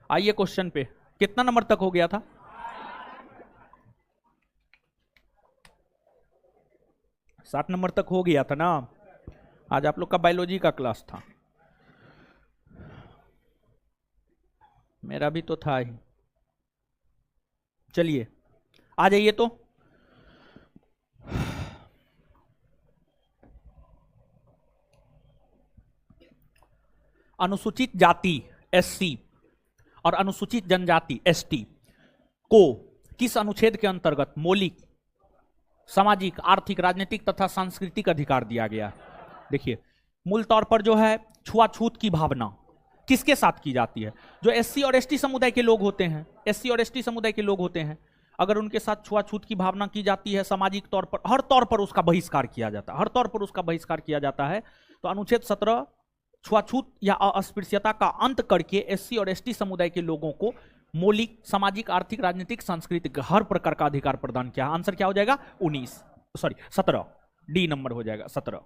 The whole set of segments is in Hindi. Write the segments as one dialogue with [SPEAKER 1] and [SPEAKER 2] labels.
[SPEAKER 1] आइए क्वेश्चन पे, कितना नंबर तक हो गया था? 60 नंबर तक हो गया था ना। आज आप लोग का बायोलॉजी का क्लास था, मेरा भी तो था ही। चलिए आ जाइए तो। अनुसूचित जाति एससी और अनुसूचित जनजाति एसटी को किस अनुच्छेद के अंतर्गत मौलिक सामाजिक, आर्थिक, राजनीतिक तथा सांस्कृतिक अधिकार दिया गया? देखिए, मूल तौर पर जो है छुआछूत की भावना किसके साथ की जाती है? जो एससी और एसटी समुदाय के लोग होते हैं, एससी और एसटी समुदाय के लोग होते हैं, अगर उनके साथ छुआछूत की भावना की जाती है, सामाजिक तौर पर हर तौर पर उसका बहिष्कार किया जाता है, हर तौर पर उसका बहिष्कार किया जाता है। तो अनुच्छेद 17 छुआछूत या अस्पृश्यता का अंत करके एससी और एसटी समुदाय के लोगों को मौलिक सामाजिक, आर्थिक, राजनीतिक, सांस्कृतिक हर प्रकार का अधिकार प्रदान किया। आंसर क्या हो जाएगा? 17 डी नंबर हो जाएगा 17।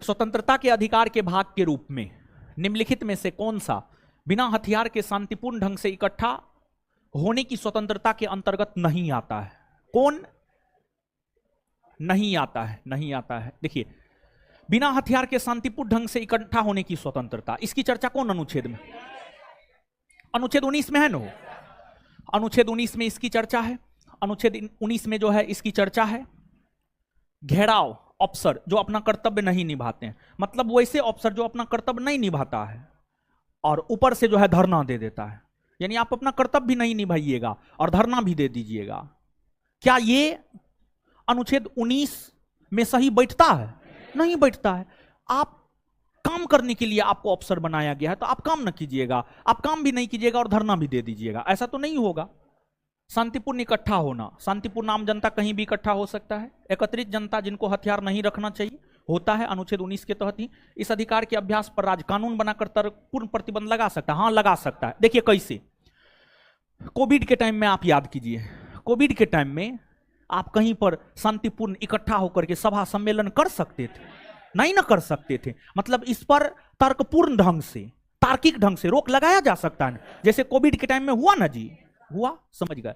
[SPEAKER 1] स्वतंत्रता के अधिकार के भाग के रूप में निम्नलिखित में से कौन सा बिना हथियार के शांतिपूर्ण ढंग से इकट्ठा होने की स्वतंत्रता के अंतर्गत नहीं आता है? कौन नहीं आता है? नहीं आता है। देखिए, बिना हथियार के शांतिपूर्ण ढंग से इकट्ठा होने की स्वतंत्रता, इसकी चर्चा कौन अनुच्छेद में? अनुच्छेद 19 में है ना। अनुच्छेद 19 में इसकी चर्चा है। अनुच्छेद 19 में जो है इसकी चर्चा है घेराव अफसर जो अपना कर्तव्य नहीं निभाते हैं, मतलब वैसे अफसर जो अपना कर्तव्य नहीं निभाता है और ऊपर से जो है धरना दे देता है, यानी आप अपना कर्तव्य भी नहीं निभाइएगा और धरना भी दे दीजिएगा। क्या ये अनुच्छेद 19 में सही बैठता है? नहीं बैठता है। आप काम करने के लिए आपको अफसर बनाया गया है, तो आप काम न कीजिएगा, आप काम भी नहीं कीजिएगा और धरना भी दे दीजिएगा, ऐसा तो नहीं होगा। शांतिपूर्ण इकट्ठा होना, शांतिपूर्ण आम जनता कहीं भी इकट्ठा हो सकता है। एकत्रित जनता जिनको हथियार नहीं रखना चाहिए होता है अनुच्छेद 19 के तहत ही। इस अधिकार के अभ्यास पर राज्य कानून बनाकर तर्कपूर्ण प्रतिबंध लगा सकता है। हाँ, लगा सकता है। देखिए कैसे, कोविड के टाइम में आप याद कीजिए, कोविड के टाइम में आप कहीं पर शांतिपूर्ण इकट्ठा होकर के सभा सम्मेलन कर सकते थे? नहीं ना कर सकते थे। मतलब इस पर तर्कपूर्ण ढंग से, तार्किक ढंग से रोक लगाया जा सकता है, जैसे कोविड के टाइम में हुआ ना जी, हुआ, समझ गए।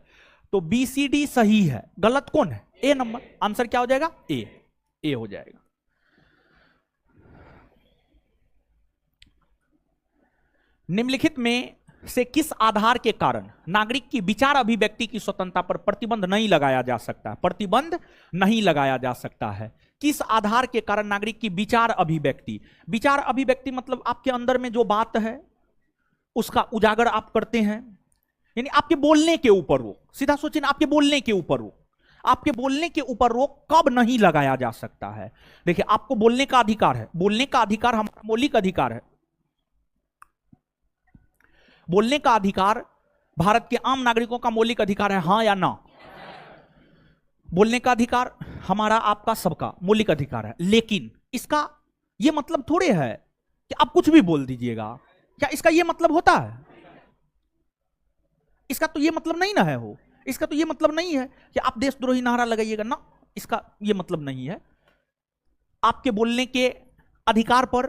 [SPEAKER 1] तो बीसीडी सही है, गलत कौन है? ए नंबर। आंसर क्या हो जाएगा? ए हो जाएगा। निम्नलिखित में से किस आधार के कारण नागरिक की विचार अभिव्यक्ति की स्वतंत्रता पर प्रतिबंध नहीं लगाया जा सकता? प्रतिबंध नहीं लगाया जा सकता है। किस आधार के कारण नागरिक की विचार अभिव्यक्ति, विचार अभिव्यक्ति मतलब आपके अंदर में जो बात है उसका उजागर आप करते हैं, यानी आपके बोलने के ऊपर वो, सीधा सोचिए, आपके बोलने के ऊपर वो, आपके बोलने के ऊपर रोक कब नहीं लगाया जा सकता है? देखिए, आपको बोलने का अधिकार है, बोलने का अधिकार हमारा मौलिक अधिकार है। बोलने का अधिकार भारत के आम नागरिकों का मौलिक अधिकार है, हां या ना? बोलने का अधिकार हमारा आपका सबका मौलिक अधिकार है, लेकिन इसका यह मतलब थोड़े है कि आप कुछ भी बोल दीजिएगा। क्या इसका यह मतलब होता है? इसका तो यह मतलब नहीं ना है हो, इसका तो यह मतलब नहीं है कि आप देशद्रोही नारा लगाइएगा ना, इसका यह मतलब नहीं है। आपके बोलने के अधिकार पर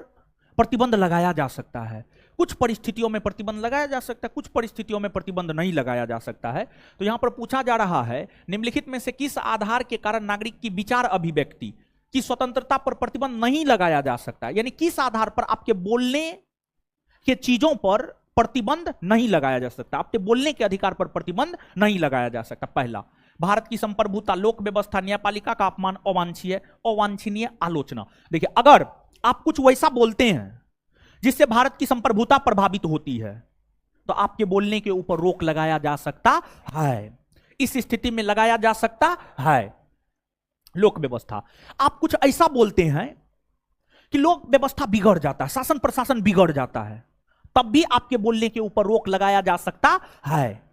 [SPEAKER 1] प्रतिबंध लगाया जा सकता है, कुछ परिस्थितियों में प्रतिबंध लगाया जा सकता है, कुछ परिस्थितियों में प्रतिबंध नहीं लगाया जा सकता है। तो यहां पर पूछा जा रहा है निम्नलिखित में से किस आधार के कारण नागरिक की विचार अभिव्यक्ति की स्वतंत्रता पर प्रतिबंध नहीं लगाया जा सकता है, यानी किस आधार पर आपके बोलने के चीजों पर प्रतिबंध नहीं लगाया जा सकता, आपके बोलने के अधिकार पर प्रतिबंध नहीं लगाया जा सकता। पहला, भारत की संप्रभुता, लोक व्यवस्था, न्यायपालिका का अपमान, अवांछनीय आलोचना। देखिए, अगर आप कुछ वैसा बोलते हैं जिससे भारत की संप्रभुता प्रभावित होती है तो आपके बोलने के ऊपर रोक लगाया जा सकता है। इस स्थिति में लगाया जा सकता है। लोक व्यवस्था, आप कुछ ऐसा बोलते हैं कि लोक व्यवस्था बिगड़ जाता है, शासन प्रशासन बिगड़ जाता है, तब भी आपके बोलने के ऊपर रोक लगाया जा सकता है।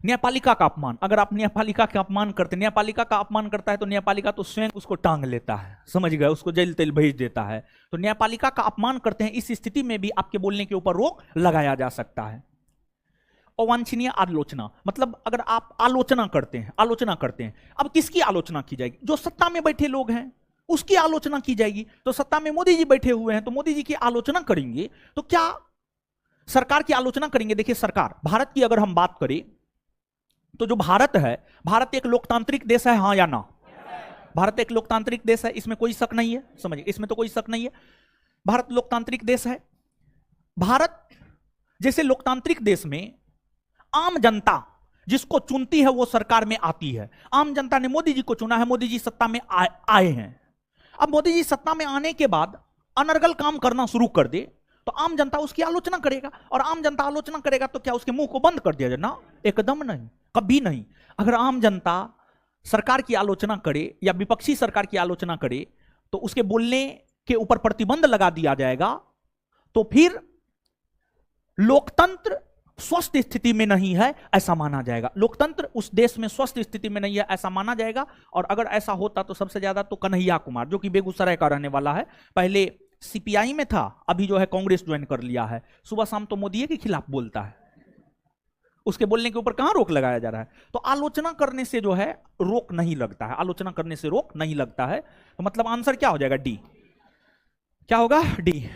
[SPEAKER 1] न्यायपालिका का अपमान, अगर आप न्यायपालिका का अपमान करते, न्यायपालिका का अपमान करता है तो न्यायपालिका तो स्वयं उसको टांग लेता है, समझ गए, उसको जेल तेल भेज देता है। तो न्यायपालिका का अपमान करते हैं, इस स्थिति में भी आपके बोलने के ऊपर रोक लगाया जा सकता है। अवांछनीय आलोचना, मतलब अगर आप आलोचना करते हैं, अब किसकी आलोचना की जाएगी? जो सत्ता में बैठे लोग हैं उसकी आलोचना की जाएगी। तो सत्ता में मोदी जी बैठे हुए हैं तो मोदी जी की आलोचना करेंगे, तो क्या सरकार की आलोचना करेंगे? देखिए सरकार, भारत की अगर हम बात करें तो जो भारत है, भारत एक लोकतांत्रिक देश है, हाँ या ना? भारत एक लोकतांत्रिक देश है, इसमें कोई शक नहीं है, समझिए, इसमें तो कोई शक नहीं है। भारत लोकतांत्रिक देश है। भारत जैसे लोकतांत्रिक देश में आम जनता जिसको चुनती है वो सरकार में आती है। आम जनता ने मोदी जी को चुना है, मोदी जी सत्ता में आए हैं। अब मोदी जी सत्ता में आने के बाद अनर्गल काम करना शुरू कर दे तो आम जनता उसकी आलोचना करेगा, और आम जनता आलोचना करेगा तो क्या उसके मुंह को बंद कर दिया जाए? ना, एकदम नहीं, कभी नहीं। अगर आम जनता सरकार की आलोचना करे या विपक्षी सरकार की आलोचना करे तो उसके बोलने के ऊपर प्रतिबंध लगा दिया जाएगा, तो फिर लोकतंत्र स्वस्थ स्थिति में नहीं है ऐसा माना जाएगा। लोकतंत्र उस देश में स्वस्थ स्थिति में नहीं है ऐसा माना जाएगा। और अगर ऐसा होता तो सबसे ज्यादा तो कन्हैया कुमार, जो कि बेगूसराय का रहने वाला है, पहले सीपीआई में था, अभी जो है कांग्रेस ज्वाइन कर लिया है, सुबह शाम तो मोदी के खिलाफ बोलता है। उसके बोलने के ऊपर कहां रोक लगाया जा रहा है? तो आलोचना करने से जो है रोक नहीं लगता है, आलोचना करने से रोक नहीं लगता है। तो मतलब आंसर क्या हो जाएगा? डी। क्या होगा? डी।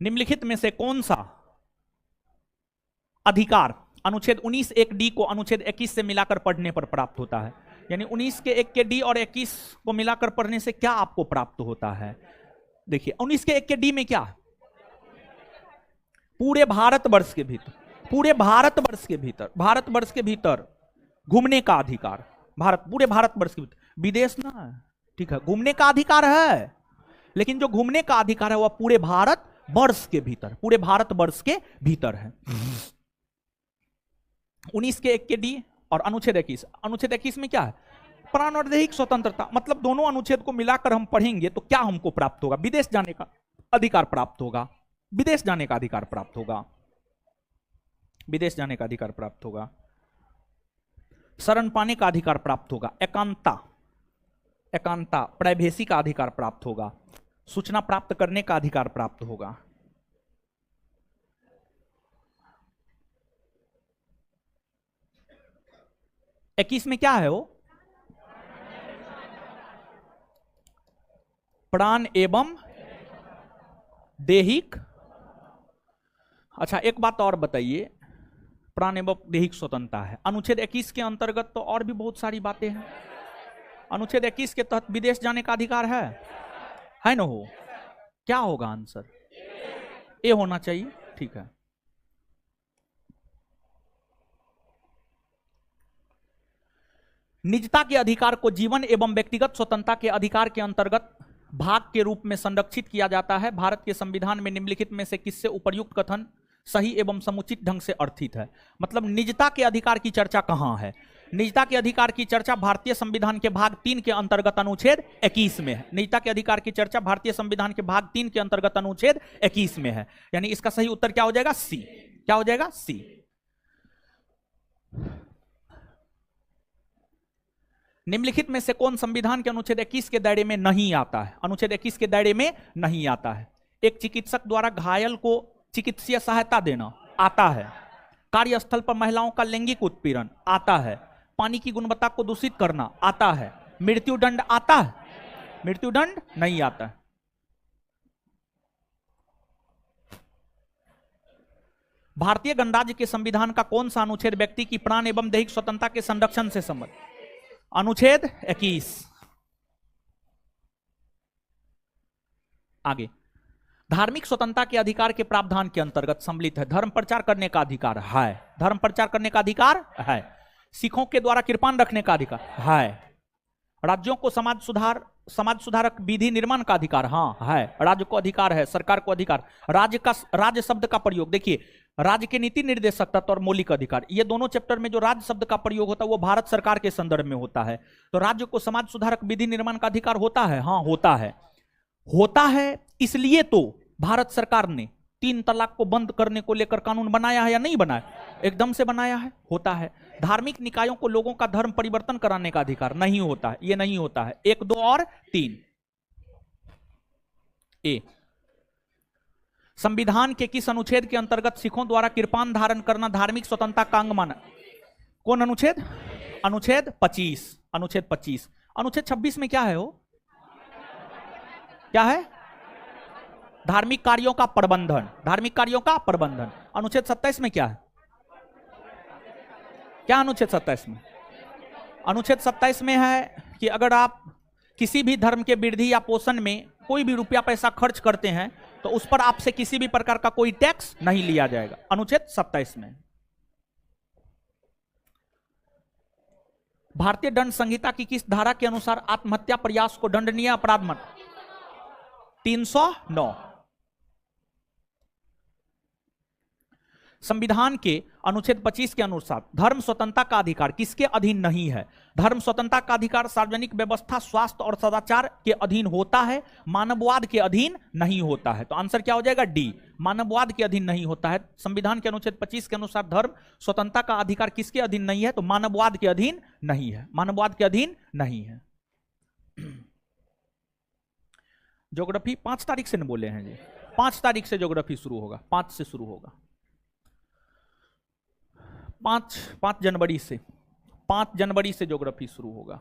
[SPEAKER 1] निम्नलिखित में से कौन सा अधिकार अनुच्छेद 19(1)(d) को अनुच्छेद 21 से मिलाकर पढ़ने पर प्राप्त होता है? यानी 19 के 1 के डी और 21 को मिलाकर पढ़ने से क्या आपको प्राप्त होता है? देखिए 19 के 1 के डी में क्या है? पूरे भारतवर्ष के भीतर, पूरे भारतवर्ष के भीतर, भारतवर्ष के भीतर घूमने का अधिकार, पूरे भारतवर्ष के भीतर, विदेश ना है, ठीक है, घूमने का अधिकार है, लेकिन जो घूमने का अधिकार है वह पूरे भारत वर्ष के भीतर, पूरे भारतवर्ष के भीतर है। 19 के 1 के डी और अनुच्छेद 21, अनुच्छेद 21 में क्या है? प्राण और दैहिक स्वतंत्रता। मतलब दोनों अनुच्छेद को मिलाकर हम पढ़ेंगे तो क्या हमको प्राप्त होगा? विदेश जाने का अधिकार प्राप्त होगा, विदेश जाने का अधिकार प्राप्त होगा, विदेश जाने का अधिकार प्राप्त होगा, शरण पाने का अधिकार प्राप्त होगा, एकांता प्राइवेसी का अधिकार प्राप्त होगा, सूचना प्राप्त करने का अधिकार प्राप्त होगा। इक्कीस में क्या है? वो प्राण एवं दैहिक। अच्छा एक बात और बताइए, प्राण एवं दैहिक स्वतंत्रता है, अनुच्छेद 21 के अंतर्गत तो और भी बहुत सारी बातें हैं। अनुच्छेद 21 के तहत विदेश जाने का अधिकार है ना? हो क्या होगा आंसर? ए होना चाहिए, ठीक है। निजता के अधिकार को जीवन एवं व्यक्तिगत स्वतंत्रता के अधिकार के अंतर्गत भाग के रूप में संरक्षित किया जाता है। भारत के संविधान में निम्नलिखित में से किससे उपर्युक्त कथन सही एवं समुचित ढंग से अर्थित है? मतलब निजता के अधिकार की चर्चा कहां है? निजता के अधिकार की चर्चा भारतीय संविधान के भाग 3 के अंतर्गत अनुच्छेद 21 में है। निजता के अधिकार की चर्चा भारतीय संविधान के भाग 3 के अंतर्गत अनुच्छेद 21 में है। यानी इसका सही उत्तर क्या हो जाएगा? सी। क्या हो जाएगा? सी। निम्नलिखित में से कौन संविधान के अनुच्छेद 21 के दायरे में नहीं आता है? अनुच्छेद 21 के दायरे में नहीं आता है। एक चिकित्सक द्वारा घायल को चिकित्सीय सहायता देना आता है। कार्यस्थल पर महिलाओं का लैंगिक उत्पीड़न आता है। पानी की गुणवत्ता को दूषित करना आता है। मृत्युदंड आता है? मृत्युदंड नहीं आता है। भारतीय गणराज्य के संविधान का कौन सा अनुच्छेद व्यक्ति की प्राण एवं दैहिक स्वतंत्रता के संरक्षण से संबंधित? अनुच्छेद 21। आगे, धार्मिक स्वतंत्रता के अधिकार के प्रावधान के अंतर्गत सम्मिलित है। धर्म प्रचार करने का अधिकार है। धर्म प्रचार करने का अधिकार है। सिखों के द्वारा कृपाण रखने का अधिकार है। राज्यों को समाज सुधारक विधि निर्माण का अधिकार हाँ है। राज्य को अधिकार है, सरकार को अधिकार। राज्य शब्द का प्रयोग देखिए, राज्य के नीति निर्देशक तत्व और मौलिक अधिकार, ये दोनों चैप्टर में जो राज्य शब्द का प्रयोग होता है वो भारत सरकार के संदर्भ में होता है। तो राज्य को समाज सुधारक विधि निर्माण का अधिकार होता है, हाँ होता है। होता है इसलिए तो भारत सरकार ने 3 तलाक को बंद करने को लेकर कानून बनाया है या नहीं बनाया? एकदम से बनाया है, होता है। धार्मिक निकायों को लोगों का धर्म परिवर्तन कराने का अधिकार नहीं होता है, ये नहीं होता है। 1, 2 और 3। ए, संविधान के किस अनुच्छेद के अंतर्गत सिखों द्वारा कृपाण धारण करना धार्मिक स्वतंत्रता का अंग माना? कौन अनुच्छेद? अनुच्छेद 25। अनुच्छेद 25। अनुच्छेद 26 में क्या है वो, क्या है? धार्मिक कार्यों का प्रबंधन, धार्मिक कार्यों का प्रबंधन। अनुच्छेद 27 में क्या है? क्या अनुच्छेद 27 में? अनुच्छेद 27 में है कि अगर आप किसी भी धर्म के वृद्धि या पोषण में कोई भी रुपया पैसा खर्च करते हैं तो उस पर आपसे किसी भी प्रकार का कोई टैक्स नहीं लिया जाएगा, अनुच्छेद 27 में। भारतीय दंड संहिता की किस धारा के अनुसार आत्महत्या प्रयास को दंडनीय अपराध मान? 309। संविधान के अनुच्छेद 25 के अनुसार धर्म स्वतंत्रता का अधिकार किसके अधीन नहीं है? धर्म स्वतंत्रता का अधिकार सार्वजनिक व्यवस्था, स्वास्थ्य और सदाचार के अधीन होता है, मानववाद के अधीन नहीं होता है। तो आंसर क्या हो जाएगा? डी, मानववाद के अधीन नहीं होता है। संविधान के अनुच्छेद 25 के अनुसार धर्म स्वतंत्रता का अधिकार किसके अधीन नहीं है? तो मानववाद के अधीन नहीं है, मानववाद के अधीन नहीं है। ज्योग्राफी 5 तारीख से न बोले हैं जी, 5 तारीख से ज्योग्राफी शुरू होगा, 5 से शुरू होगा, 5 जनवरी से, 5 जनवरी से ज्योग्राफी शुरू होगा,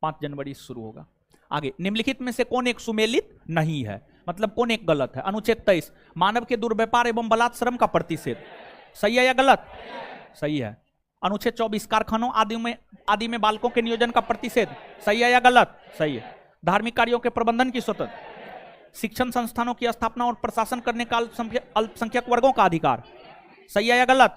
[SPEAKER 1] 5 जनवरी से शुरू होगा। आगे, निम्नलिखित में से कौन एक सुमेलित नहीं है? मतलब कौन एक गलत है? अनुच्छेद 23 मानव के दुर्व्यापार एवं बलात् श्रम का प्रतिषेध, सही है या गलत? सही है। अनुच्छेद 24 कारखानों आदि में बालकों के नियोजन का प्रतिषेध, सही है या गलत? सही है। धार्मिक कार्यों के प्रबंधन की स्वतंत्रता, शिक्षण संस्थानों की स्थापना और प्रशासन करने का अल्पसंख्यक वर्गों का अधिकार, सही है या गलत?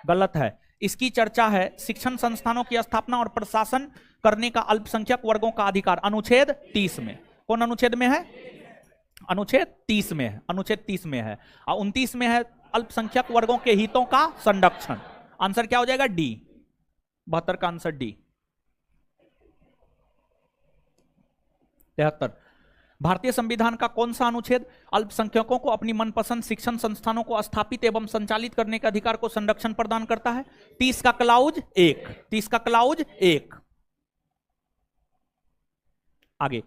[SPEAKER 1] गलत है। इसकी चर्चा है शिक्षण संस्थानों की स्थापना और प्रशासन करने का अल्पसंख्यक वर्गों का अधिकार, अनुच्छेद 30 में। कौन अनुच्छेद में है? अनुच्छेद 30 में है, अनुच्छेद 30 में है। और 29 में है अल्पसंख्यक वर्गों के हितों का संरक्षण। आंसर क्या हो जाएगा? डी, 72 का आंसर डी। 73 भारतीय संविधान का कौन सा अनुच्छेद अल्पसंख्यकों को अपनी मनपसंद शिक्षण संस्थानों को स्थापित एवं संचालित करने के अधिकार को संरक्षण प्रदान करता है? 30 का क्लाउज 1, 30 का क्लाउज 1। आगे,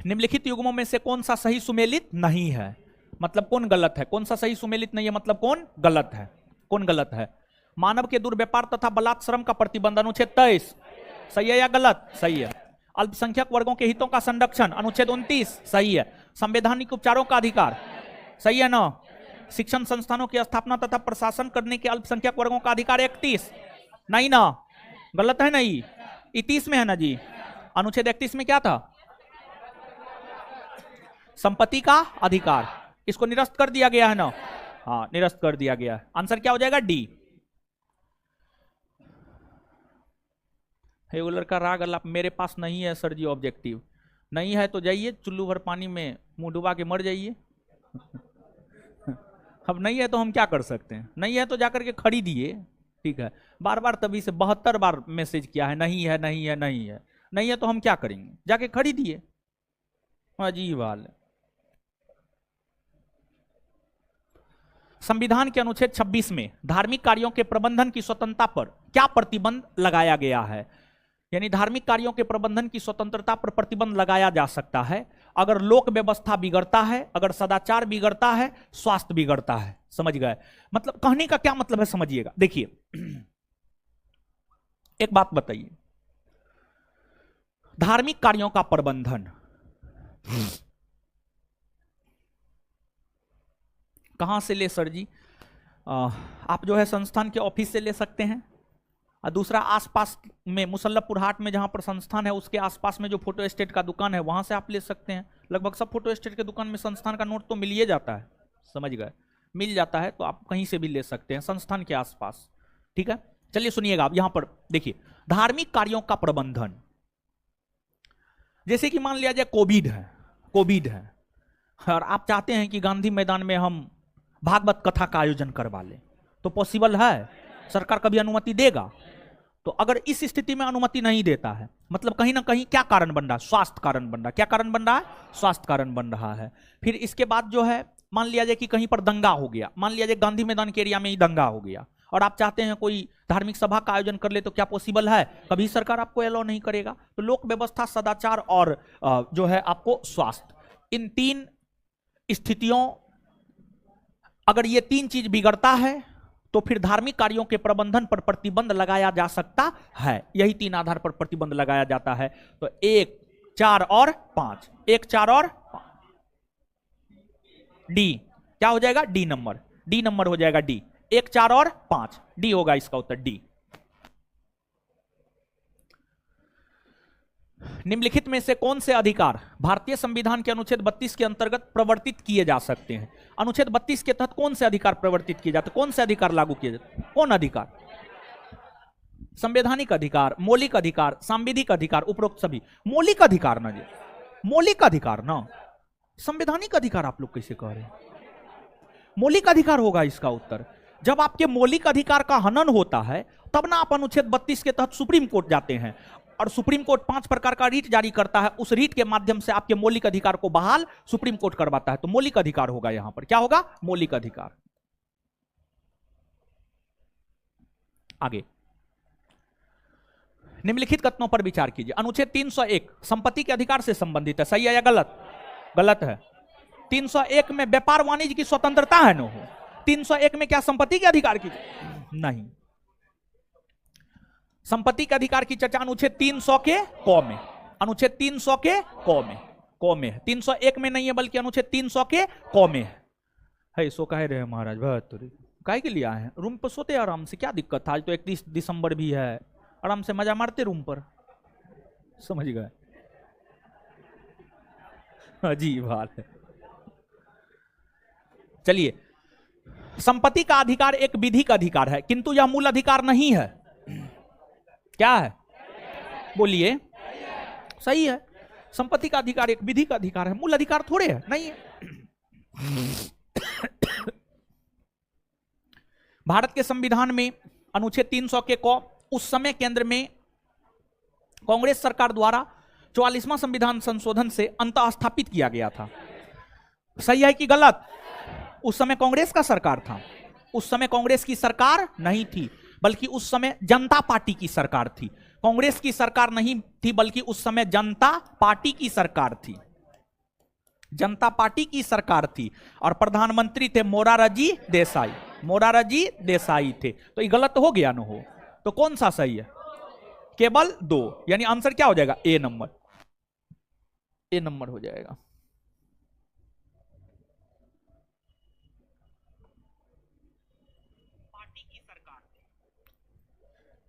[SPEAKER 1] निम्नलिखित युग्मों में से कौन सा सही सुमेलित नहीं है? मतलब कौन गलत है? कौन सा सही सुमेलित नहीं है मतलब कौन गलत है? कौन गलत है? मानव के दुर्व्यापार तथा बलात् श्रम का प्रतिबंध, अनुच्छेद 23, सही है या गलत? सही है। अल्पसंख्यक वर्गों के हितों का संरक्षण, अनुच्छेद 29, सही है। संवैधानिक उपचारों का अधिकार, सही है ना? शिक्षण संस्थानों की स्थापना तथा प्रशासन करने के अल्पसंख्यक वर्गों का अधिकार 31, नहीं ना? गलत है नहीं, 31 में है ना जी। अनुच्छेद 31 में क्या था? संपत्ति का अधिकार, इसको निरस्त कर दिया गया है ना? हाँ, निरस्त कर दिया गया है। आंसर क्या हो जाएगा? डी। रेगुलर का राग अलाप मेरे पास नहीं है सर जी, ऑब्जेक्टिव नहीं है तो जाइए चुल्लू भर पानी में मुंह डुबा के मर जाइए। अब नहीं है तो हम क्या कर सकते हैं? नहीं है तो जाकर के खरीदिए, ठीक है। बार बार तभी से 72 बार मैसेज किया है नहीं है नहीं है नहीं है, नहीं है तो हम क्या करेंगे? जाके खरीदिए। अजीब हाल है। संविधान के अनुच्छेद 26 में धार्मिक कार्यों के प्रबंधन की स्वतंत्रता पर क्या प्रतिबंध लगाया गया है? यानी धार्मिक कार्यों के प्रबंधन की स्वतंत्रता पर प्रतिबंध लगाया जा सकता है अगर लोक व्यवस्था बिगड़ता है, अगर सदाचार बिगड़ता है, स्वास्थ्य बिगड़ता है। समझ गए? मतलब कहने का क्या मतलब है समझिएगा। देखिए एक बात बताइए, धार्मिक कार्यों का प्रबंधन कहां से ले सर जी? आप जो है संस्थान के ऑफिस से ले सकते हैं, और दूसरा आसपास में मुसल्लफपुर हाट में जहां पर संस्थान है उसके आसपास में जो फोटो स्टेट का दुकान है वहां से आप ले सकते हैं। लगभग सब फोटो स्टेट के दुकान में संस्थान का नोट तो मिल ही जाता है, समझ गए? मिल जाता है तो आप कहीं से भी ले सकते हैं संस्थान के आसपास, ठीक है। चलिए सुनिएगा, आप यहां पर देखिए धार्मिक कार्यों का प्रबंधन, जैसे कि मान लिया जाए कोविड है और आप चाहते हैं कि गांधी मैदान में हम भागवत कथा का आयोजन करवा लें, तो पॉसिबल है? सरकार कभी अनुमति देगा? तो अगर इस स्थिति में अनुमति नहीं देता है, मतलब कहीं ना कहीं क्या कारण बन रहा है? स्वास्थ्य कारण बन रहा है। क्या कारण बन रहा है? स्वास्थ्य कारण बन रहा है। फिर इसके बाद जो है मान लिया जाए कि कहीं पर दंगा हो गया, मान लिया जाए गांधी मैदान के एरिया में ही दंगा हो गया और आप चाहते हैं कोई धार्मिक सभा का आयोजन कर ले, तो क्या पॉसिबल है? कभी सरकार आपको अलाउ नहीं करेगा। तो लोक व्यवस्था, सदाचार और जो है आपको स्वास्थ्य, इन 3 स्थितियों, अगर ये 3 चीज बिगड़ता है तो फिर धार्मिक कार्यों के प्रबंधन पर प्रतिबंध लगाया जा सकता है। यही 3 आधार पर प्रतिबंध लगाया जाता है। तो 1, 4 और 5, 1, 4 और 5, डी क्या हो जाएगा? डी नंबर, डी नंबर हो जाएगा डी। 1, 4 और 5, डी होगा इसका उत्तर, डी। निम्नलिखित में से कौन से अधिकार भारतीय संविधान के अनुच्छेद 32 के अंतर्गत प्रवर्तित किए जा सकते हैं? अनुच्छेद 32 के तहत कौन से अधिकार प्रवर्तित किए जाते हैं? कौन से अधिकार लागू किए जाते हैं? कौन अधिकार? संवैधानिक अधिकार, मौलिक अधिकार, सांविधिक अधिकार, उपरोक्त सभी। मौलिक अधिकार ना जी, मौलिक अधिकार ना, संवैधानिक अधिकार आप लोग कैसे कह रहे हैं? मौलिक अधिकार होगा इसका उत्तर। जब आपके मौलिक अधिकार का हनन होता है तब ना आप अनुच्छेद 32 के तहत सुप्रीम कोर्ट जाते हैं, और सुप्रीम कोर्ट 5 प्रकार का रीट जारी करता है। उस रीट के माध्यम से आपके मौलिक अधिकार को बहाल सुप्रीम कोर्ट करवाता है। तो मौलिक अधिकार होगा यहां पर। क्या होगा? मौलिक अधिकार। आगे, निम्नलिखित कथनों पर विचार कीजिए। अनुच्छेद 301 संपत्ति के अधिकार से संबंधित है, सही है या गलत? गलत है। 301 में व्यापार वाणिज्य की स्वतंत्रता है न हो। 301 में क्या संपत्ति के अधिकार की? नहीं। संपत्ति के अधिकार की चर्चा अनुच्छेद 300 के क में, अनुच्छेद 300 के क में है। 301 में नहीं है, बल्कि अनुच्छेद 300 के क में है। सो कह रहे हैं महाराज, बहत्तरी काहे के लिए आए हैं? रूम पर सोते आराम से, क्या दिक्कत था? आज तो 31 दिसंबर भी है, आराम से मजा मारते रूम पर, समझ गए? अजीब हाल है। चलिए, संपत्ति का अधिकार एक विधिक अधिकार है, किंतु यह मूल अधिकार नहीं है। क्या है? बोलिए। सही है, संपत्ति का अधिकार एक विधिक अधिकार है, मूल अधिकार थोड़े है, नहीं है। भारत के संविधान में अनुच्छेद 300 के क उस समय केंद्र में कांग्रेस सरकार द्वारा 44वां संविधान संशोधन से अंतः स्थापित किया गया था। सही है कि गलत? उस समय कांग्रेस का सरकार था। उस समय कांग्रेस की सरकार नहीं थी, बल्कि उस समय जनता पार्टी की सरकार थी। कांग्रेस की सरकार नहीं थी, बल्कि उस समय जनता पार्टी की सरकार थी। जनता पार्टी की सरकार थी और प्रधानमंत्री थे मोरारजी देसाई। मोरारजी देसाई थे। तो ये गलत हो गया न हो, तो कौन सा सही है? केवल 2, यानी आंसर क्या हो जाएगा? ए नंबर, ए नंबर हो जाएगा।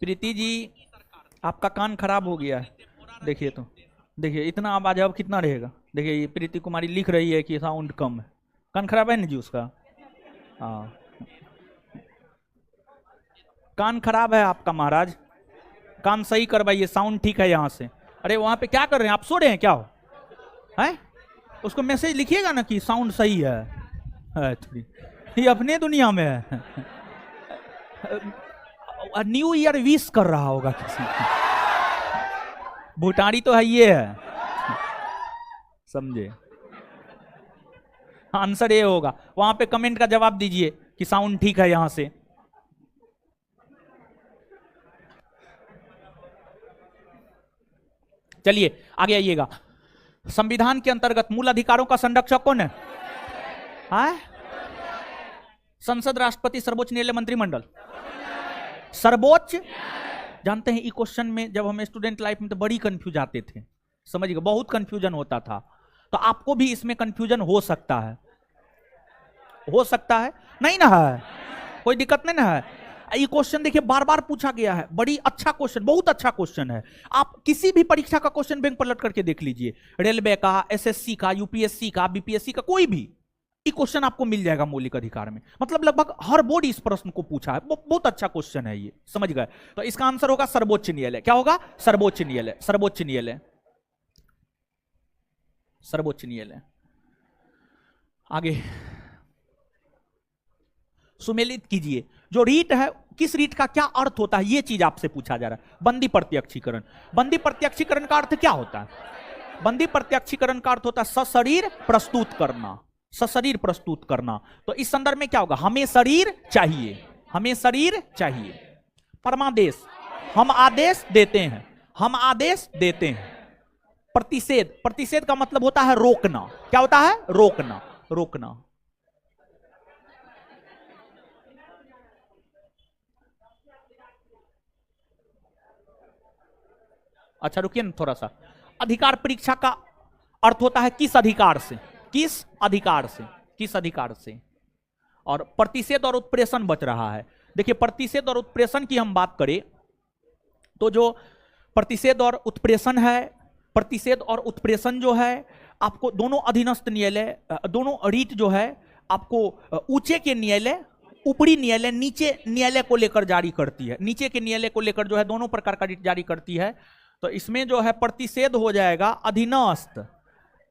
[SPEAKER 1] प्रीति जी, आपका कान खराब हो गया है। देखिए तो, देखिए इतना आवाज अब कितना रहेगा? देखिए ये प्रीति कुमारी लिख रही है कि साउंड कम है। कान खराब है ना जी उसका? हाँ, कान खराब है आपका महाराज, कान सही करवाइए, साउंड ठीक है यहाँ से। अरे वहां पे क्या कर रहे हैं आप? सो रहे हैं क्या हो? हैं? उसको मैसेज लिखिएगा ना कि साउंड सही है। थोड़ी ये अपने दुनिया में है। न्यू ईयर विश कर रहा होगा किसी भूटानी तो है, ये है, समझे? आंसर ये होगा। वहां पे कमेंट का जवाब दीजिए कि साउंड ठीक है यहां से। चलिए आगे आइएगा। संविधान के अंतर्गत मूल अधिकारों का संरक्षक कौन है? संसद, राष्ट्रपति, सर्वोच्च न्यायालय, मंत्रिमंडल? सर्वोच्च। जानते हैं, ई क्वेश्चन में जब हम स्टूडेंट लाइफ में तो बड़ी कंफ्यूज आते थे, समझिएगा, बहुत कंफ्यूजन होता था। तो आपको भी इसमें कंफ्यूजन हो सकता है, हो सकता है, नहीं ना है? कोई दिक्कत नहीं ना है? ये क्वेश्चन देखिए बार बार पूछा गया है, बड़ी अच्छा क्वेश्चन, बहुत अच्छा क्वेश्चन है। आप किसी भी परीक्षा का क्वेश्चन बैंक पलट करके देख लीजिए, रेलवे का, एसएससी का, यूपीएससी का, बीपीएससी का, कोई भी ये क्वेश्चन आपको मिल जाएगा मौलिक अधिकार में। मतलब लगभग हर बोर्ड इस प्रश्न को पूछा है। बहुत अच्छा क्वेश्चन है ये, समझ गए? तो इसका आंसर होगा सर्वोच्च न्यायालय। क्या होगा? सर्वोच्च न्यायालय, सर्वोच्च न्यायालय, सर्वोच्च न्यायालय। आगे सुमेलित कीजिए, जो रीट है, किस रीट का क्या अर्थ होता है, ये चीज आपसे पूछा जा रहा है। बंदी प्रत्यक्षीकरण। बंदी प्रत्यक्षीकरण का अर्थ क्या होता है? बंदी प्रत्यक्षीकरण का अर्थ होता है सशरीर प्रस्तुत करना, सशरीर प्रस्तुत करना। तो इस संदर्भ में क्या होगा? हमें शरीर चाहिए, हमें शरीर चाहिए। परमादेश, हम आदेश देते हैं, हम आदेश देते हैं। प्रतिषेध, प्रतिषेध का मतलब होता है रोकना। क्या होता है? रोकना, रोकना। अच्छा रुकिए ना थोड़ा सा। अधिकार परीक्षा का अर्थ होता है किस अधिकार से, किस अधिकार से, किस अधिकार से। और प्रतिषेध और उत्प्रेषण बच रहा है। देखिए प्रतिषेध और उत्प्रेषण की हम बात करें तो जो प्रतिषेध और उत्प्रेषण है, प्रतिषेध और उत्प्रेषण जो है आपको दोनों अधीनस्थ न्यायालय, दोनों रीट जो है आपको ऊंचे के न्यायालय, ऊपरी न्यायालय, नीचे न्यायालय को लेकर जारी करती है। नीचे के न्यायालय को लेकर जो है दोनों प्रकार का रीट जारी करती है। तो इसमें जो है प्रतिषेध हो जाएगा अधीनस्थ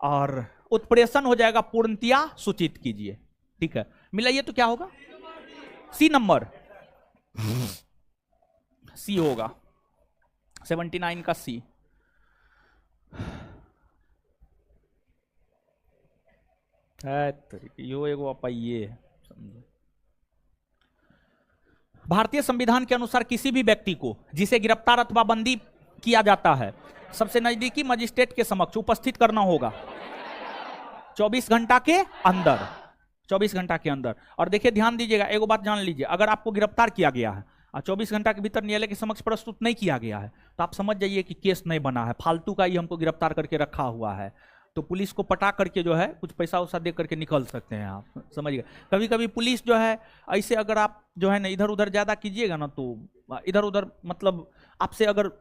[SPEAKER 1] और उत्प्रेषण हो जाएगा पूर्णतया सूचित कीजिए। ठीक है, मिलाइए तो क्या होगा, सी नंबर, सी होगा 79 का सी। यो एगो अपाइये समझे। भारतीय संविधान के अनुसार किसी भी व्यक्ति को जिसे गिरफ्तार अथवा बंदी किया जाता है सबसे नजदीकी मजिस्ट्रेट के समक्ष उपस्थित करना होगा 24 घंटा के अंदर, 24 घंटा के अंदर। और देखिए ध्यान दीजिएगा, एगो बात जान लीजिए, अगर आपको गिरफ्तार किया गया है और 24 घंटा के भीतर न्यायालय के समक्ष प्रस्तुत नहीं किया गया है तो आप समझ जाइए कि केस नहीं बना है, फालतू का ही हमको गिरफ्तार करके रखा हुआ है। तो पुलिस को पटा करके जो है कुछ पैसा वैसा दे करके निकल सकते हैं आप, समझ गए। कभी कभी पुलिस जो है ऐसे अगर आप जो है ना इधर उधर ज्यादा कीजिएगा ना तो इधर उधर मतलब आपसे अगर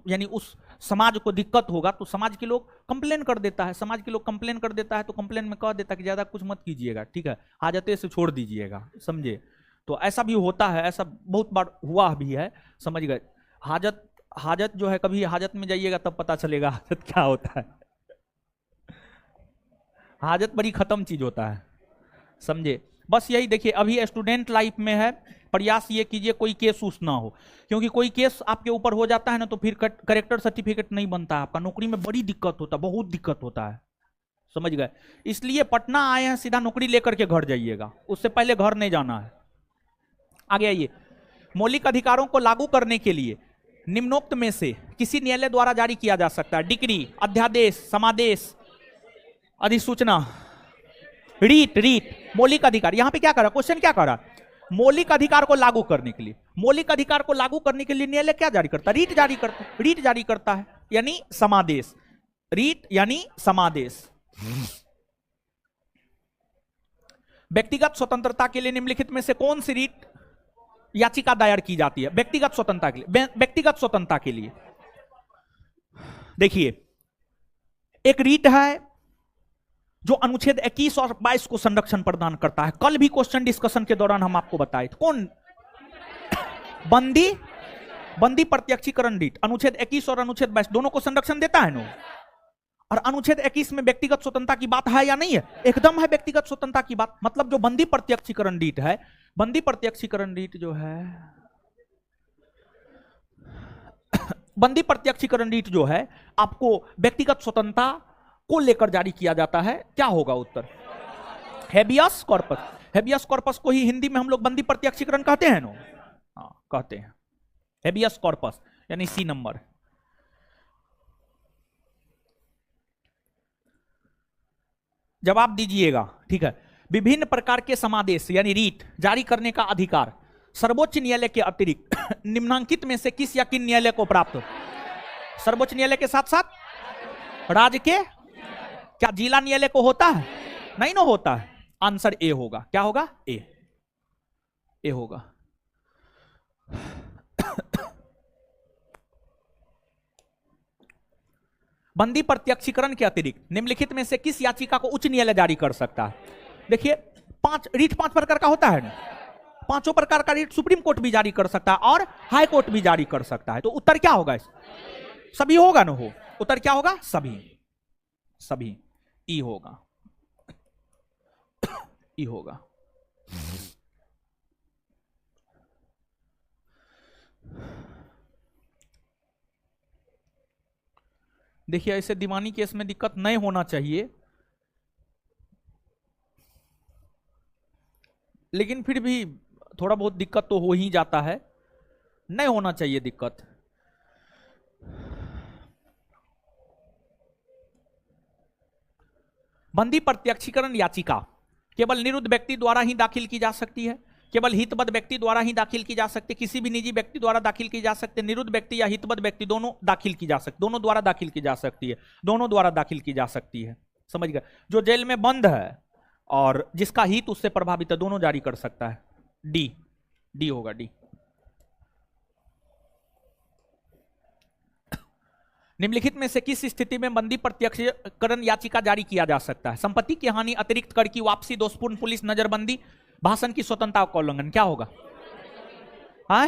[SPEAKER 1] यानी उस समाज को दिक्कत होगा तो समाज के लोग कंप्लेन कर देता है, समाज के लोग कंप्लेन कर देता है तो कंप्लेन में कह देता है कि ज्यादा कुछ मत कीजिएगा, ठीक है, हाजते से छोड़ दीजिएगा, समझे। तो ऐसा भी होता है, ऐसा बहुत बार हुआ भी है, समझ गए। हाजत जो है, कभी हाजत में जाइएगा तब पता चलेगा हाजत क्या होता है। हाजत बड़ी खत्म चीज होता है, समझे। बस यही देखिए, अभी स्टूडेंट लाइफ में है, प्रयास ये कीजिए कोई केस उस ना हो, क्योंकि कोई केस आपके ऊपर हो जाता है ना तो फिर करेक्टर सर्टिफिकेट नहीं बनता है आपका, नौकरी में बड़ी दिक्कत होता है, बहुत दिक्कत होता है, समझ गए। इसलिए पटना आए हैं, सीधा नौकरी लेकर के घर जाइएगा, उससे पहले घर नहीं जाना है। आगे आइए, मौलिक अधिकारों को लागू करने के लिए निम्नोक्त में से किसी न्यायालय द्वारा जारी किया जा सकता है डिक्री, अध्यादेश, समादेश, अधिसूचना, रीट। मौलिक अधिकार, यहां पे क्या कर रहा, क्वेश्चन क्या कर रहा, मौलिक अधिकार को लागू करने के लिए, मौलिक अधिकार को लागू करने के लिए न्यायालय क्या जारी करता है, रीट जारी करता है, रीट जारी करता है, यानी समादेश, रीट यानी समादेश। व्यक्तिगत स्वतंत्रता के लिए निम्नलिखित में से कौन सी रीट याचिका दायर की जाती है, व्यक्तिगत स्वतंत्रता के लिए, व्यक्तिगत स्वतंत्रता के लिए। देखिए एक रीट है जो अनुच्छेद 21 और 22 को संरक्षण प्रदान करता है, कल भी क्वेश्चन डिस्कशन के दौरान हम आपको बताए थे, कौन, बंदी प्रत्यक्षीकरण रीट, अनुच्छेद 21 और अनुच्छेद 22 दोनों को संरक्षण देता है नो। और अनुच्छेद 21 में व्यक्तिगत स्वतंत्रता की बात है या नहीं है, एकदम है व्यक्तिगत स्वतंत्रता की बात। मतलब जो बंदी प्रत्यक्षीकरण रीट है, बंदी प्रत्यक्षीकरण रीट जो है, बंदी प्रत्यक्षीकरण रीट जो है आपको व्यक्तिगत स्वतंत्रता को लेकर जारी किया जाता है। क्या होगा उत्तर, हेबियस कॉर्पस। हेबियस कॉर्पस को ही हिंदी में हम लोग बंदी प्रत्यक्षीकरण कहते हैं नो, हाँ कहते हैं, हेबियस कॉर्पस यानी सी नंबर। जवाब दीजिएगा, ठीक है। विभिन्न प्रकार के समादेश यानी रीट जारी करने का अधिकार सर्वोच्च न्यायालय के अतिरिक्त निम्नांकित में से किस या किन न्यायालय को प्राप्त हो, सर्वोच्च न्यायालय के साथ साथ राज्य के, क्या जिला न्यायालय को होता है, नहीं ना होता है, आंसर ए होगा। क्या होगा, ए होगा। बंदी प्रत्यक्षीकरण के अतिरिक्त निम्नलिखित में से किस याचिका को उच्च न्यायालय जारी कर सकता है। देखिए रीट 5 प्रकार का होता है ना, 5 प्रकार का रीट सुप्रीम कोर्ट भी जारी कर सकता है और हाई कोर्ट भी जारी कर सकता है। तो उत्तर क्या होगा, सभी होगा ना, हो उत्तर क्या होगा, सभी ई होगा, ई होगा। देखिए ऐसे दीवानी केस में दिक्कत नहीं होना चाहिए, लेकिन फिर भी थोड़ा बहुत दिक्कत तो हो ही जाता है, नहीं होना चाहिए दिक्कत। बंदी प्रत्यक्षीकरण याचिका केवल निरुद्ध व्यक्ति द्वारा ही दाखिल की जा सकती है, केवल हितबद्ध व्यक्ति द्वारा ही दाखिल की जा सकती, किसी भी निजी व्यक्ति द्वारा दाखिल की जा सकती, निरुद्ध व्यक्ति या हितबद्ध व्यक्ति दोनों दाखिल की जा सकती, दोनों द्वारा दाखिल की जा सकती है, दोनों द्वारा दाखिल की जा सकती है। समझ गए? जो जेल में बंद है और जिसका हित उससे प्रभावित है, दोनों जारी कर सकता है। डी, डी होगा, डी। निम्नलिखित में से किस स्थिति में बंदी प्रत्यक्षीकरण याचिका जारी किया जा सकता है? संपत्ति की हानि, अतिरिक्त कर की वापसी, दोषपूर्ण पुलिस नजरबंदी, भाषण की स्वतंत्रता का उल्लंघन। क्या होगा? हाँ?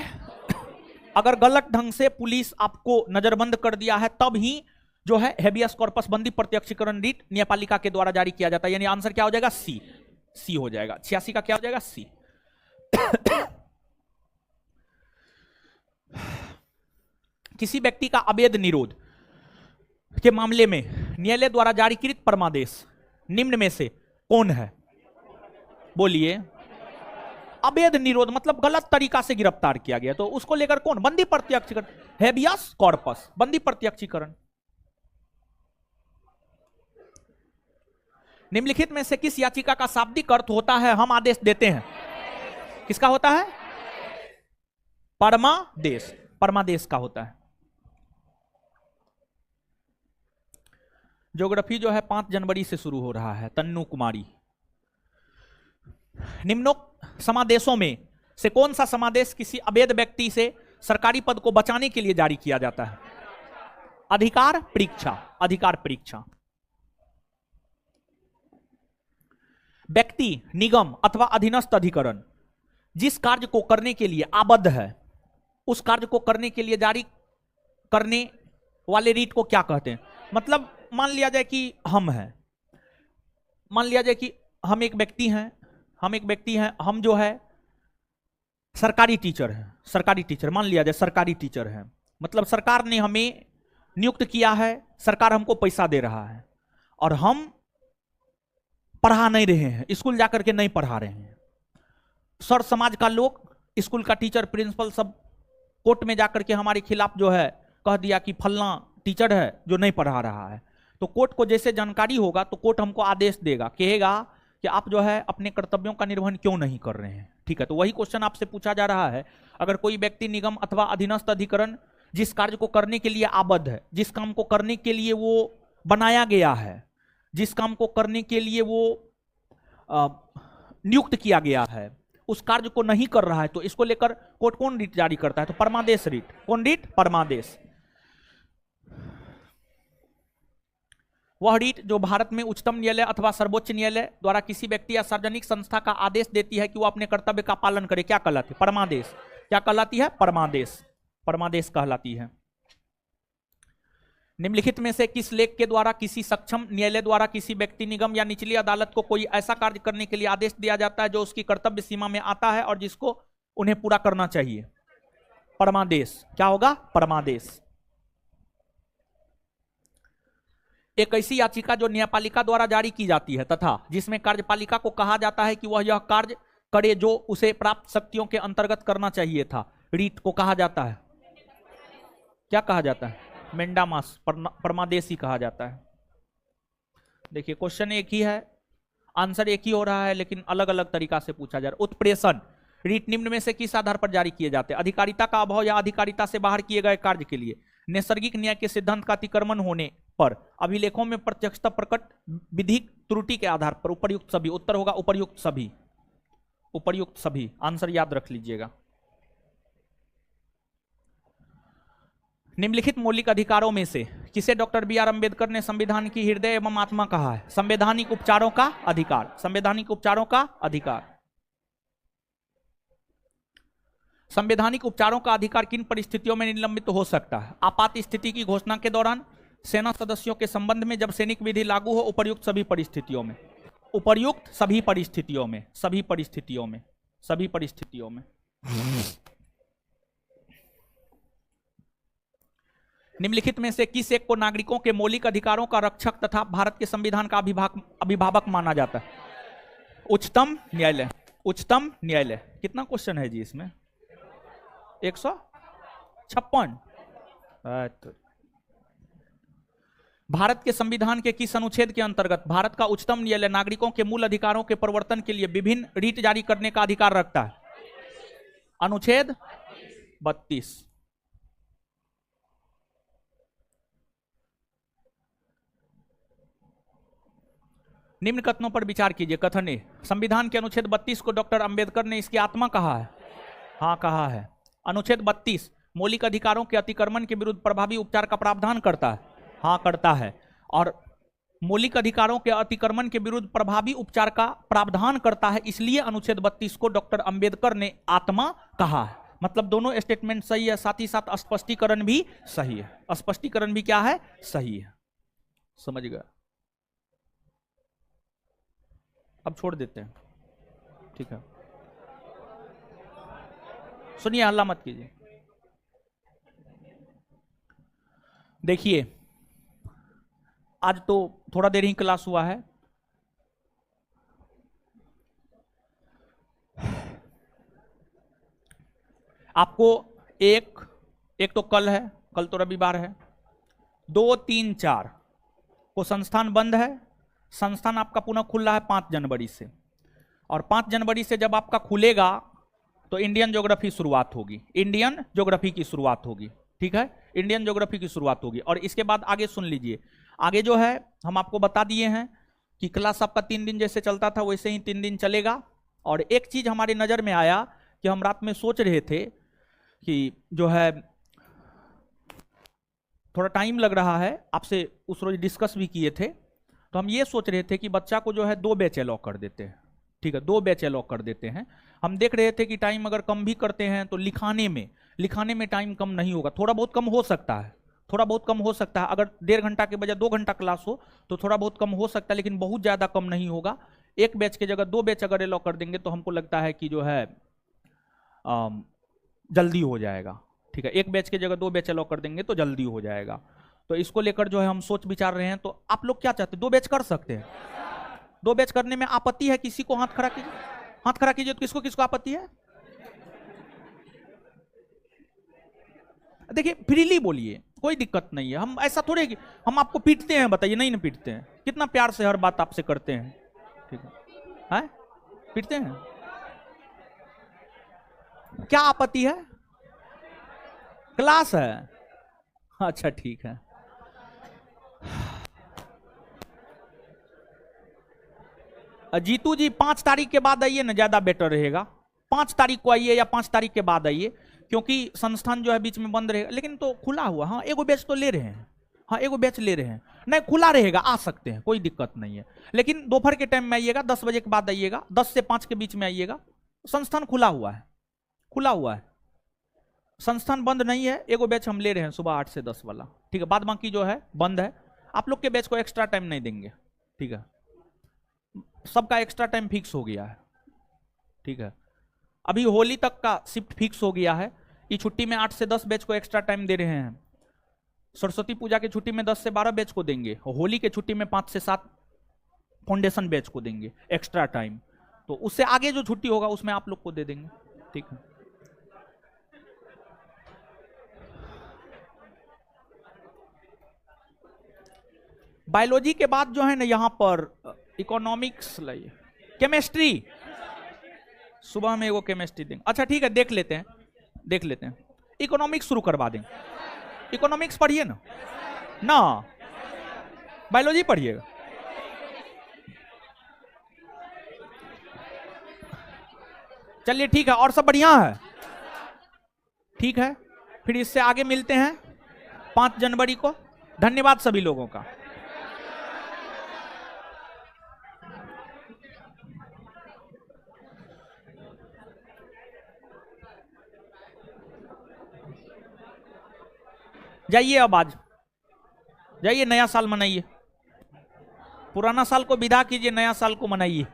[SPEAKER 1] अगर गलत ढंग से पुलिस आपको नजरबंद कर दिया है तब ही जो है हेबियस कॉर्पस बंदी प्रत्यक्षीकरण रीट न्यायपालिका के द्वारा जारी किया जाता है। यानी आंसर क्या हो जाएगा? सी, सी हो जाएगा। 86 का क्या हो जाएगा? सी। किसी व्यक्ति का अवैध निरोध के मामले में न्यायालय द्वारा जारीकृत परमादेश निम्न में से कौन है? बोलिए। अवैध निरोध मतलब गलत तरीका से गिरफ्तार किया गया, तो उसको लेकर कौन? बंदी प्रत्यक्षीकरण, हेबियस कॉर्पस, बंदी प्रत्यक्षीकरण। निम्नलिखित में से किस याचिका का शाब्दिक अर्थ होता है हम आदेश देते हैं? किसका होता है? परमादेश, परमादेश का होता है। ज्योग्राफी जो है 5 जनवरी से शुरू हो रहा है। तन्नू कुमारी। निम्नोक्त समादेशों में से कौन सा समादेश किसी अवैध व्यक्ति से सरकारी पद को बचाने के लिए जारी किया जाता है? अधिकार परीक्षा, अधिकार परीक्षा। व्यक्ति, निगम अथवा अधीनस्थ अधिकरण जिस कार्य को करने के लिए आबद्ध है उस कार्य को करने के लिए जारी करने वाले रीट को क्या कहते हैं? मतलब मान लिया जाए कि हम हैं, मान लिया जाए कि हम एक व्यक्ति हैं, हम एक व्यक्ति हैं, हम जो है सरकारी टीचर हैं, सरकारी टीचर मान लिया जाए सरकारी टीचर हैं, मतलब सरकार ने हमें नियुक्त किया है, सरकार हमको पैसा दे रहा है और हम पढ़ा नहीं रहे हैं, स्कूल जाकर के नहीं पढ़ा रहे हैं। सर समाज का लोग, स्कूल का टीचर, प्रिंसिपल सब कोर्ट में जाकर के हमारे खिलाफ जो है कह दिया कि फलना टीचर है जो नहीं पढ़ा रहा है। तो कोर्ट को जैसे जानकारी होगा तो कोर्ट हमको आदेश देगा, कहेगा कि आप जो है अपने कर्तव्यों का निर्वहन क्यों नहीं कर रहे हैं। ठीक है, तो वही क्वेश्चन आपसे पूछा जा रहा है। अगर कोई व्यक्ति, निगम अथवा अधीनस्थ अधिकरण जिस कार्य को करने के लिए आबद्ध है, जिस काम को करने के लिए वो बनाया गया है, जिस काम को करने के लिए वो नियुक्त किया गया है, उस कार्य को नहीं कर रहा है, तो इसको लेकर कोर्ट कौन रीट जारी करता है? तो परमादेश रीट। कौन रीट? परमादेश। वह रीट जो भारत में उच्चतम न्यायालय अथवा सर्वोच्च न्यायालय द्वारा किसी व्यक्ति या सार्वजनिक संस्था का आदेश देती है कि वो अपने कर्तव्य का पालन करे, क्या कहलाती है? परमादेश। क्या कहलाती है? परमादेश, परमादेश कहलाती है। निम्नलिखित में से किस लेख के द्वारा किसी सक्षम न्यायालय द्वारा किसी व्यक्ति, निगम या निचली अदालत को कोई ऐसा कार्य करने के लिए आदेश दिया जाता है जो उसकी कर्तव्य सीमा में आता है और जिसको उन्हें पूरा करना चाहिए? परमादेश। क्या होगा? परमादेश। एक ऐसी याचिका जो न्यायपालिका द्वारा जारी की जाती है तथा जिसमें कार्यपालिका को कहा जाता है कि वह यह कार्य करे जो उसे प्राप्त शक्तियों के अंतर्गत करना चाहिए था, रीट को कहा जाता है? क्या कहा जाता है? मेंडामास, परमादेशी कहा जाता है। देखिए क्वेश्चन एक ही है, आंसर एक ही हो रहा है, लेकिन अलग अलग तरीका से पूछा जा रहा है। उत्प्रेषण रीट निम्न में से किस आधार पर जारी किए जाते हैं? अधिकारिता का अभाव या अधिकारिता से बाहर किए गए कार्य के लिए, नैसर्गिक न्याय के सिद्धांत का अतिक्रमण होने पर, अभिलेखों में प्रत्यक्षता प्रकट विधिक त्रुटि के आधार पर, उपर्युक्त सभी। उत्तर होगा उपर्युक्त सभी, उपर्युक्त सभी। आंसर याद रख लीजिएगा। निम्नलिखित मौलिक अधिकारों में से किसे डॉक्टर बी आर अंबेडकर ने संविधान की हृदय एवं आत्मा कहा है? संवैधानिक उपचारों का अधिकार, संवैधानिक उपचारों का अधिकार। संवैधानिक उपचारों का अधिकार किन परिस्थितियों में निलंबित हो सकता है? आपात स्थिति की घोषणा के दौरान, सेना सदस्यों के संबंध में, जब सैनिक विधि लागू हो, उपर्युक्त सभी परिस्थितियों में। उपर्युक्त सभी परिस्थितियों में, सभी परिस्थितियों में, सभी परिस्थितियों में। निम्नलिखित में से किस एक को नागरिकों के मौलिक अधिकारों का रक्षक तथा भारत के संविधान का अभिभावक माना जाता है? उच्चतम न्यायालय, उच्चतम न्यायालय। कितना क्वेश्चन है जी इसमें? 156। भारत के संविधान के किस अनुच्छेद के अंतर्गत भारत का उच्चतम न्यायालय नागरिकों के मूल अधिकारों के प्रवर्तन के लिए विभिन्न रीट जारी करने का अधिकार रखता है? अनुच्छेद 32। निम्न कथनों पर विचार कीजिए। कथन ए, संविधान के अनुच्छेद 32 को डॉक्टर अंबेडकर ने इसकी आत्मा कहा है। हाँ कहा है। अनुच्छेद 32 मौलिक अधिकारों के अतिक्रमण के विरुद्ध प्रभावी उपचार का प्रावधान करता है। हाँ करता है। और मौलिक अधिकारों के अतिक्रमण के विरुद्ध प्रभावी उपचार का प्रावधान करता है, इसलिए अनुच्छेद 32 को डॉक्टर अंबेडकर ने आत्मा कहा है। मतलब दोनों स्टेटमेंट सही है, साथ ही साथ स्पष्टीकरण भी सही है। स्पष्टीकरण भी क्या है? सही है। समझ गए? अब छोड़ देते हैं, ठीक है। सुनिए, हल्ला मत कीजिए। देखिए, आज तो थोड़ा देर ही क्लास हुआ है। आपको एक तो कल है, कल तो रविवार है। 2, 3, 4 को संस्थान बंद है। संस्थान आपका पुनः खुल रहा है 5 जनवरी से। और 5 जनवरी से जब आपका खुलेगा तो इंडियन ज्योग्राफी शुरुआत होगी। इंडियन ज्योग्राफी की शुरुआत होगी, ठीक है। इंडियन ज्योग्राफी की शुरुआत होगी। और इसके बाद आगे सुन लीजिए, आगे जो है हम आपको बता दिए हैं कि क्लास आपका 3 दिन जैसे चलता था वैसे ही 3 दिन चलेगा। और एक चीज हमारी नजर में आया कि हम रात में सोच रहे थे कि जो है थोड़ा टाइम लग रहा है, आपसे उस रोज डिस्कस भी किए थे। तो हम ये सोच रहे थे कि बच्चा को जो है 2 बैच अलॉट कर देते हैं, ठीक है। 2 बैच अलॉट कर देते हैं। हम देख रहे थे कि टाइम अगर कम भी करते हैं तो लिखाने में टाइम कम नहीं होगा। थोड़ा बहुत कम हो सकता है, थोड़ा बहुत कम हो सकता है। अगर 1.5 घंटा के बजाय 2 घंटा क्लास हो तो थोड़ा बहुत कम हो सकता है, लेकिन बहुत ज्यादा कम नहीं होगा। एक बैच की जगह 2 बैच अगर अलॉट कर देंगे तो हमको लगता है कि जो है जल्दी हो जाएगा, ठीक है। एक बैच की जगह 2 बैच अलॉट कर देंगे तो जल्दी हो जाएगा। तो इसको लेकर जो है हम सोच विचार रहे हैं। तो आप लोग क्या चाहते हैं? 2 बैच कर सकते हैं? 2 बैच करने में आपत्ति है किसी को? हाथ खड़ा कीजिए, हाथ खड़ा कीजिए। तो किसको किसको आपत्ति है? देखिए, फ्रीली बोलिए, कोई दिक्कत नहीं है। हम ऐसा थोड़े कि हम आपको पीटते हैं, बताइए। नहीं ना पीटते हैं, कितना प्यार से हर बात आपसे करते हैं, ठीक है। पीटते हैं? क्या आपत्ति है? क्लास है, अच्छा ठीक है। जीतू जी 5 तारीख के बाद आइए ना, ज्यादा बेटर रहेगा। 5 तारीख को आइए या 5 तारीख के बाद आइए, क्योंकि संस्थान जो है बीच में बंद रहेगा। लेकिन तो खुला हुआ, हाँ एगो बैच तो ले रहे हैं, हाँ एगो बैच ले रहे हैं। नहीं खुला रहेगा, आ सकते हैं, कोई दिक्कत नहीं है। लेकिन दोपहर के टाइम में आइएगा, 10 बजे के बाद आइएगा, 10 से 5 के बीच में आइएगा। संस्थान खुला हुआ है, खुला हुआ है, संस्थान बंद नहीं है। एगो बैच हम ले रहे हैं सुबह 8 से 10 वाला, ठीक है। बाद बाकी जो है बंद है। आप लोग के बैच को एक्स्ट्रा टाइम नहीं देंगे, ठीक है। सबका एक्स्ट्रा टाइम फिक्स हो गया है, ठीक है। अभी होली तक का शिफ्ट फिक्स हो गया है। ये छुट्टी में 8 से 10 बैच को एक्स्ट्रा टाइम दे रहे हैं। सरस्वती पूजा की छुट्टी में 10 से 12 बैच को देंगे। होली के छुट्टी में 5 से 7 फाउंडेशन बैच को देंगे एक्स्ट्रा टाइम। तो उससे आगे जो छुट्टी होगा उसमें आप लोग को दे देंगे, ठीक है। बायोलॉजी के बाद जो है ना यहाँ पर इकोनॉमिक्स लाइए, केमिस्ट्री। सुबह में एगो केमिस्ट्री देंगे, अच्छा ठीक है, देख लेते हैं, देख लेते हैं। इकोनॉमिक्स शुरू करवा देंगे। इकोनॉमिक्स पढ़िए ना, ना बायोलॉजी पढ़िएगा। चलिए ठीक है, और सब बढ़िया है, ठीक है। फिर इससे आगे मिलते हैं 5 जनवरी को। धन्यवाद सभी लोगों का। जाइए, अब आज जाइए, नया साल मनाइए। पुराना साल को विदा कीजिए, नया साल को मनाइए।